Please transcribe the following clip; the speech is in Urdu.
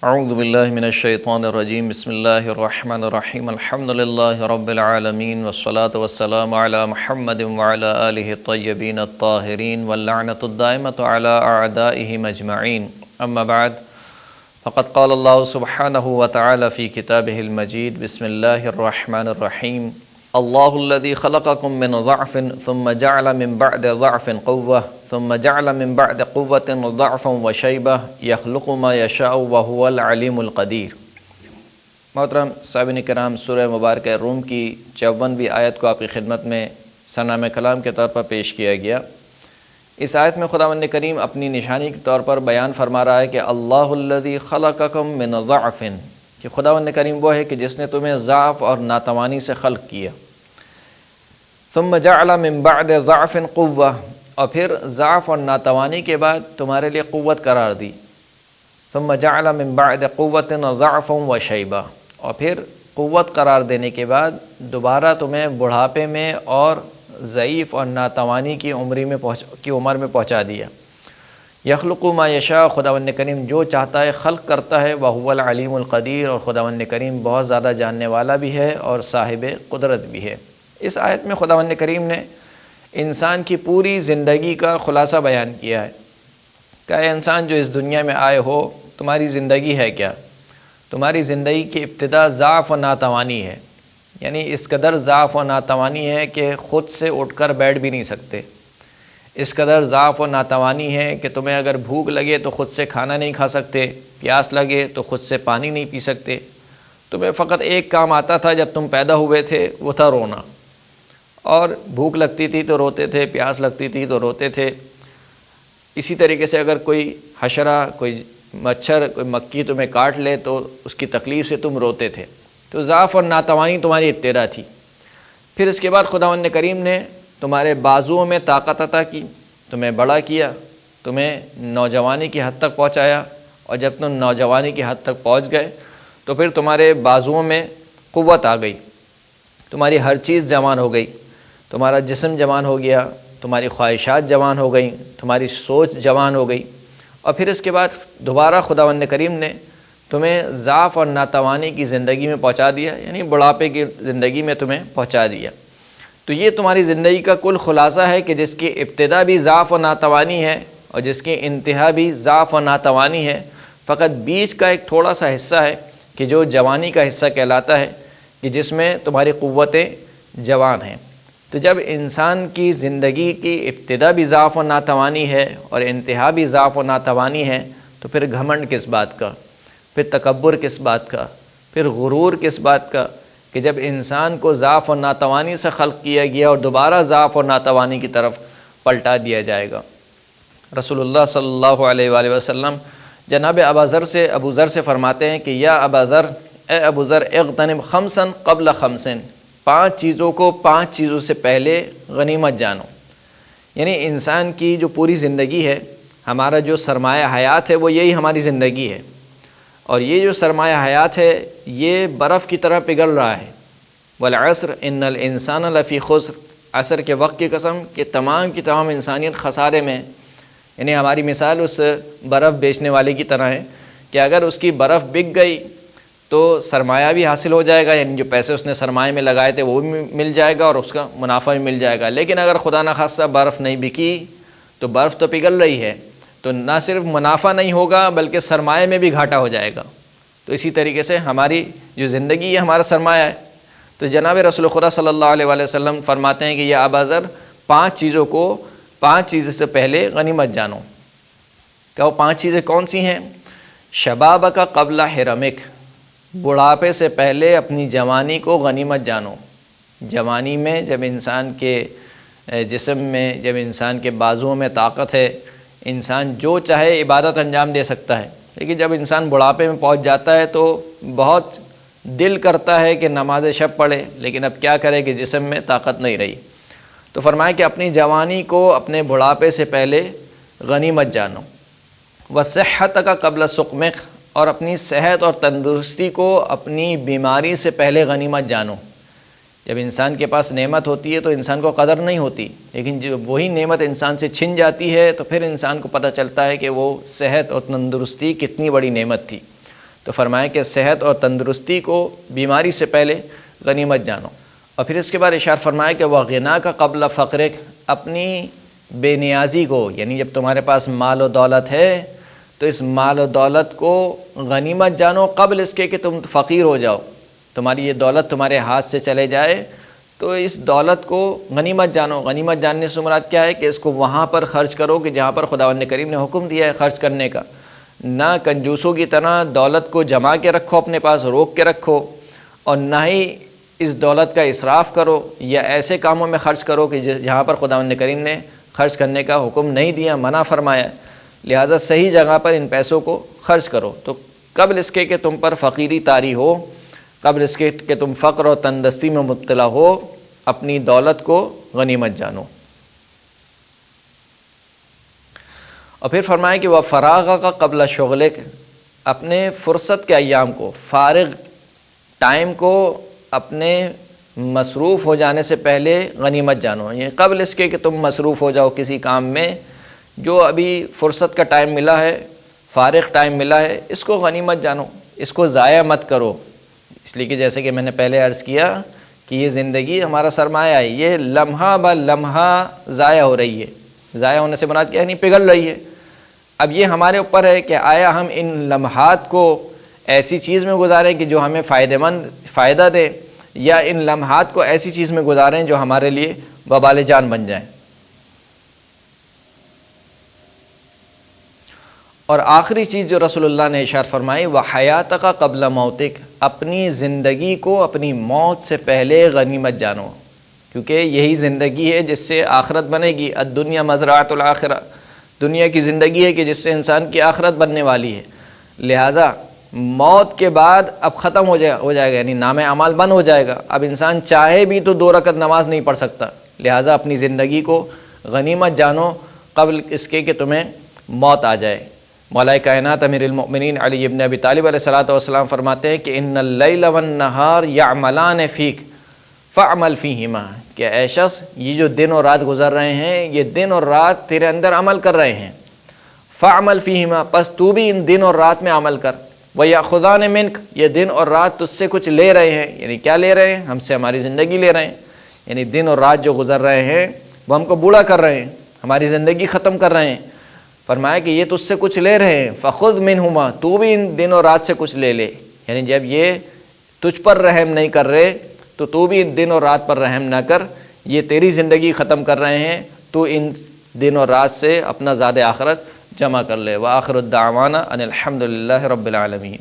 اعوذ باللہ من الشیطان الرجیم بسم اللہ الرحمن الرحیم الحمد للہ رب العالمین والصلاة والسلام علی محمد وعلی آلہ الطیبین الطاہرین واللعنۃ الدائمۃ علی اعدائہم اجمعین اما بعد فقد قال اللہ سبحانہ وتعالی فی کتابہ المجید بسم اللہ الرحمن الرحیم اللہ الذی خلقکم من ضعف ثم جعل من بعد ضعف قوة ثم جعل من بعد قوة ضعفا وشیبہ یخلق ما یشاء وهو العلیم القدیر۔ محترم صاحبین کرام، سورہ مبارکہ روم کی 54ویں آیت کو آپ کی خدمت میں سرنامہ کلام کے طور پر پیش کیا گیا۔ اس آیت میں خداوند کریم اپنی نشانی کے طور پر بیان فرما رہا ہے کہ اللہ الذی خلقکم من ضعف، کہ خداوند کریم وہ ہے کہ جس نے تمہیں ضعف اور ناتوانی سے خلق کیا۔ ثم جعل من بعد ضعف قوة، اور پھر ضعف اور ناتوانی کے بعد تمہارے لیے قوت قرار دی۔ ثم جعل من بعد قوة ضعفا وشیبہ، اور پھر قوت قرار دینے کے بعد دوبارہ تمہیں بڑھاپے میں اور ضعیف اور ناتوانی کی عمر میں پہنچا دیا۔ یخلق ما یشاء، خداوند کریم جو چاہتا ہے خلق کرتا ہے، وہو العلیم القدیر، اور خداوند کریم بہت زیادہ جاننے والا بھی ہے اور صاحب قدرت بھی ہے۔ اس آیت میں خداوند کریم نے انسان کی پوری زندگی کا خلاصہ بیان کیا ہے کہ اے انسان جو اس دنیا میں آئے ہو، تمہاری زندگی ہے کیا؟ تمہاری زندگی کی ابتدا ضعف و ناتوانی ہے، یعنی اس قدر ضعف و ناتوانی ہے کہ خود سے اٹھ کر بیٹھ بھی نہیں سکتے۔ اس قدر ضعف و ناتوانی ہے کہ تمہیں اگر بھوک لگے تو خود سے کھانا نہیں کھا سکتے، پیاس لگے تو خود سے پانی نہیں پی سکتے۔ تمہیں فقط ایک کام آتا تھا جب تم پیدا ہوئے تھے، وہ تھا رونا، اور بھوک لگتی تھی تو روتے تھے، پیاس لگتی تھی تو روتے تھے۔ اسی طریقے سے اگر کوئی حشرہ، کوئی مچھر، کوئی مکھی تمہیں کاٹ لے تو اس کی تکلیف سے تم روتے تھے۔ تو ضعف اور ناتوانی تمہاری ابتدا تھی۔ پھر اس کے بعد خداوند کریم نے تمہارے بازوؤں میں طاقت عطا کی، تمہیں بڑا کیا، تمہیں نوجوانی کی حد تک پہنچایا، اور جب تم نوجوانی کی حد تک پہنچ گئے تو پھر تمہارے بازوؤں میں قوت آ گئی، تمہاری ہر چیز جوان ہو گئی، تمہارا جسم جوان ہو گیا، تمہاری خواہشات جوان ہو گئیں، تمہاری سوچ جوان ہو گئی، اور پھر اس کے بعد دوبارہ خداوند کریم نے تمہیں ضعف اور ناتوانی کی زندگی میں پہنچا دیا، یعنی بڑھاپے کی زندگی میں تمہیں پہنچا دیا۔ تو یہ تمہاری زندگی کا کل خلاصہ ہے کہ جس کی ابتدا بھی ضعف و ناتوانی ہے اور جس کی انتہا بھی ضعف و ناتوانی ہے، فقط بیچ کا ایک تھوڑا سا حصہ ہے کہ جو جوانی کا حصہ کہلاتا ہے، کہ جس میں تمہاری قوتیں جوان ہیں۔ تو جب انسان کی زندگی کی ابتدا بھی ضعف و ناتوانی ہے اور انتہا بھی ضعف و ناتوانی ہے، تو پھر گھمنڈ کس بات کا، پھر تکبر کس بات کا، پھر غرور کس بات کا، کہ جب انسان کو ضعف و ناتوانی سے خلق کیا گیا اور دوبارہ ضعف و ناتوانی کی طرف پلٹا دیا جائے گا۔ رسول اللہ صلی اللہ علیہ وآلہ وسلم جناب ابو ذر سے فرماتے ہیں کہ یا ابا ذر، اے ابو ذر، اغتنم خمسا قبل خمسن، 5 چیزوں کو 5 چیزوں سے پہلے غنیمت جانو۔ یعنی انسان کی جو پوری زندگی ہے، ہمارا جو سرمایہ حیات ہے، وہ یہی ہماری زندگی ہے، اور یہ جو سرمایہ حیات ہے یہ برف کی طرح پگھل رہا ہے۔ والعصر ان الانسان لفی خسر، عصر کے وقت کی قسم کہ تمام کی تمام انسانیت خسارے میں ہے۔ یعنی ہماری مثال اس برف بیچنے والے کی طرح ہے کہ اگر اس کی برف بک گئی تو سرمایہ بھی حاصل ہو جائے گا، یعنی جو پیسے اس نے سرمایہ میں لگائے تھے وہ بھی مل جائے گا اور اس کا منافع بھی مل جائے گا۔ لیکن اگر خدا نخواستہ برف نہیں بکی تو برف تو پگھل رہی ہے، تو نہ صرف منافع نہیں ہوگا بلکہ سرمایہ میں بھی گھاٹا ہو جائے گا۔ تو اسی طریقے سے ہماری جو زندگی ہے ہمارا سرمایہ ہے۔ تو جناب رسول خدا صلی اللہ علیہ وآلہ وسلم فرماتے ہیں کہ یا ابا ذر، 5 چیزوں کو 5 چیزوں سے پہلے غنیمت جانو۔ کہ وہ 5 چیزیں کون سی ہیں؟ شبابک قبل حرمک، بڑھاپے سے پہلے اپنی جوانی کو غنیمت جانو۔ جوانی میں جب انسان کے جسم میں، جب انسان کے بازوؤں میں طاقت ہے، انسان جو چاہے عبادت انجام دے سکتا ہے، لیکن جب انسان بڑھاپے میں پہنچ جاتا ہے تو بہت دل کرتا ہے کہ نماز شب پڑھے، لیکن اب کیا کرے کہ جسم میں طاقت نہیں رہی۔ تو فرمایا کہ اپنی جوانی کو اپنے بڑھاپے سے پہلے غنیمت جانو۔ وصحتک قبل سقمک، اور اپنی صحت اور تندرستی کو اپنی بیماری سے پہلے غنیمت جانو۔ جب انسان کے پاس نعمت ہوتی ہے تو انسان کو قدر نہیں ہوتی، لیکن جب وہی نعمت انسان سے چھن جاتی ہے تو پھر انسان کو پتہ چلتا ہے کہ وہ صحت اور تندرستی کتنی بڑی نعمت تھی۔ تو فرمایا کہ صحت اور تندرستی کو بیماری سے پہلے غنیمت جانو۔ اور پھر اس کے بعد ارشاد فرمایا کہ وغنا کا قبل فقرک، اپنی بے نیازی کو، یعنی جب تمہارے پاس مال و دولت ہے تو اس مال و دولت کو غنیمت جانو قبل اس کے کہ تم فقیر ہو جاؤ، تمہاری یہ دولت تمہارے ہاتھ سے چلے جائے تو اس دولت کو غنیمت جانو۔ غنیمت جاننے سے مراد کیا ہے کہ اس کو وہاں پر خرچ کرو کہ جہاں پر خداوند کریم نے حکم دیا ہے خرچ کرنے کا، نہ کنجوسوں کی طرح دولت کو جما کے رکھو اپنے پاس، روک کے رکھو، اور نہ ہی اس دولت کا اسراف کرو یا ایسے کاموں میں خرچ کرو کہ جہاں پر خداوند کریم نے خرچ کرنے کا حکم نہیں دیا، منع فرمایا۔ لہٰذا صحیح جگہ پر ان پیسوں کو خرچ کرو، تو قبل اس کے کہ تم پر فقیری طاری ہو، قبل اس کے کہ تم فقر اور تندرستی میں مبتلا ہو، اپنی دولت کو غنیمت جانو۔ اور پھر فرمایا کہ وہ فراغ کا قبل شغلک، اپنے فرصت کے ایام کو، فارغ ٹائم کو اپنے مصروف ہو جانے سے پہلے غنیمت جانو، یعنی قبل اس کے کہ تم مصروف ہو جاؤ کسی کام میں، جو ابھی فرصت کا ٹائم ملا ہے، فارغ ٹائم ملا ہے، اس کو غنیمت جانو، اس کو ضائع مت کرو۔ اس لیے کہ جیسے کہ میں نے پہلے عرض کیا کہ یہ زندگی ہمارا سرمایہ ہے، یہ لمحہ بہ لمحہ ضائع ہو رہی ہے۔ ضائع ہونے سے مراد کیا ہے؟ نہیں، پگھل رہی ہے۔ اب یہ ہمارے اوپر ہے کہ آیا ہم ان لمحات کو ایسی چیز میں گزاریں کہ جو ہمیں فائدہ دے، یا ان لمحات کو ایسی چیز میں گزاریں جو ہمارے لیے وبال جان بن جائیں۔ اور آخری چیز جو رسول اللہ نے ارشاد فرمائی، وَحَيَاتَكَ قَبْلَ مَوْتِكَ، اپنی زندگی کو اپنی موت سے پہلے غنیمت جانو، کیونکہ یہی زندگی ہے جس سے آخرت بنے گی۔ الدنیا مزرعۃ الآخرہ، دنیا کی زندگی ہے کہ جس سے انسان کی آخرت بننے والی ہے۔ لہٰذا موت کے بعد اب ختم ہو جائے گا، یعنی نام اعمال بند ہو جائے گا، اب انسان چاہے بھی تو 2 رکعت نماز نہیں پڑھ سکتا۔ لہٰذا اپنی زندگی کو غنیمت جانو قبل اس کے کہ تمہیں موت آ جائے۔ مولا کائنات امیر المؤمنین علی ابن ابی طالب علیہ الصلوۃ والسلام فرماتے ہیں کہ ان اللیل والنہار یعملان فیک فاعمل فیہما، کہ اے شخص یہ جو دن اور رات گزر رہے ہیں، یہ دن اور رات تیرے اندر عمل کر رہے ہیں، فاعمل فیہما، پس تو بھی ان دن اور رات میں عمل کر۔ وَيَأْخُذَانِ مِنْكَ، یہ دن اور رات تجھ سے کچھ لے رہے ہیں، یعنی کیا لے رہے ہیں؟ ہم سے ہماری زندگی لے رہے ہیں، یعنی دن اور رات جو گزر رہے ہیں وہ ہم کو بوڑھا کر رہے ہیں، ہماری زندگی ختم کر رہے ہیں۔ فرمایا کہ یہ تجھ سے کچھ لے رہے ہیں، فَخُذْ مِنْهُمَا، تو بھی ان دن اور رات سے کچھ لے لے، یعنی جب یہ تجھ پر رحم نہیں کر رہے تو بھی ان دن اور رات پر رحم نہ کر، یہ تیری زندگی ختم کر رہے ہیں، تو ان دن اور رات سے اپنا زاد آخرت جمع کر لے۔ وآخر الدعوانا ان الحمد للہ رب العالمین۔